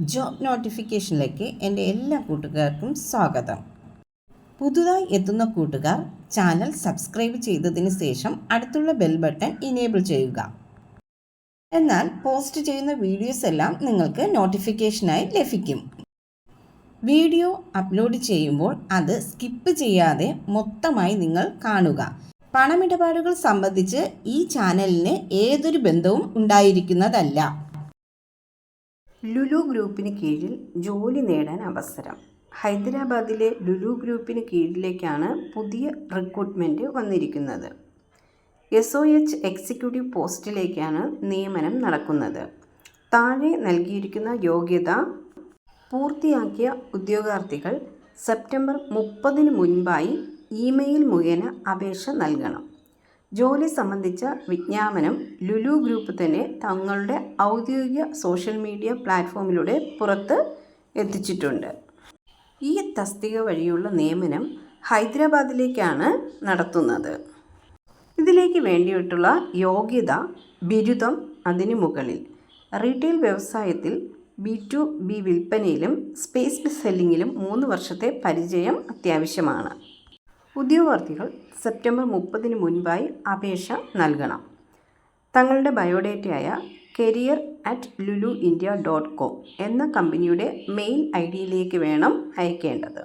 Job നോട്ടിഫിക്കേഷനിലേക്ക് എൻ്റെ എല്ലാ കൂട്ടുകാർക്കും സ്വാഗതം. പുതുതായി എത്തുന്ന കൂട്ടുകാർ ചാനൽ സബ്സ്ക്രൈബ് ചെയ്തതിന് ശേഷം അടുത്തുള്ള ബെൽ ബട്ടൺ ഇനേബിൾ ചെയ്യുക. എന്നാൽ പോസ്റ്റ് ചെയ്യുന്ന വീഡിയോസ് എല്ലാം നിങ്ങൾക്ക് നോട്ടിഫിക്കേഷനായി ലഭിക്കും. വീഡിയോ അപ്ലോഡ് ചെയ്യുമ്പോൾ അത് സ്കിപ്പ് ചെയ്യാതെ മൊത്തമായി നിങ്ങൾ കാണുക. പണമിടപാടുകൾ സംബന്ധിച്ച് ഈ ചാനലിന് ഏതൊരു ബന്ധവും ഉണ്ടായിരിക്കുന്നതല്ല. ലുലു ഗ്രൂപ്പിന് കീഴിൽ ജോലി നേടാൻ അവസരം. ഹൈദരാബാദിലെ ലുലു ഗ്രൂപ്പിന് കീഴിലേക്കാണ് പുതിയ റിക്രൂട്ട്മെൻറ്റ് വന്നിരിക്കുന്നത്. SOH എക്സിക്യൂട്ടീവ് പോസ്റ്റിലേക്കാണ് നിയമനം നടക്കുന്നത്. താഴെ നൽകിയിരിക്കുന്ന യോഗ്യത പൂർത്തിയാക്കിയ ഉദ്യോഗാർത്ഥികൾ സെപ്റ്റംബർ 30 മുൻപായി ഇമെയിൽ മുഖേന അപേക്ഷ നൽകണം. ജോലി സംബന്ധിച്ച വിജ്ഞാപനം ലുലു ഗ്രൂപ്പ് തന്നെ തങ്ങളുടെ ഔദ്യോഗിക സോഷ്യൽ മീഡിയ പ്ലാറ്റ്ഫോമിലൂടെ പുറത്ത് എത്തിച്ചിട്ടുണ്ട്. ഈ തസ്തിക വഴിയുള്ള നിയമനം ഹൈദരാബാദിലേക്കാണ് നടത്തുന്നത്. ഇതിലേക്ക് വേണ്ടിയിട്ടുള്ള യോഗ്യത ബിരുദം, അതിനു മുകളിൽ റീറ്റെയിൽ വ്യവസായത്തിൽ B2B വിൽപ്പനയിലും സ്പേസ് സെല്ലിങ്ങിലും 3 വർഷത്തെ പരിചയം അത്യാവശ്യമാണ്. ഉദ്യോഗാർത്ഥികൾ സെപ്റ്റംബർ 30 മുൻപായി അപേക്ഷ നൽകണം. തങ്ങളുടെ ബയോഡേറ്റയായ career@luluindia.com എന്ന കമ്പനിയുടെ മെയിൽ ID യിലേക്ക് വേണം അയക്കേണ്ടത്.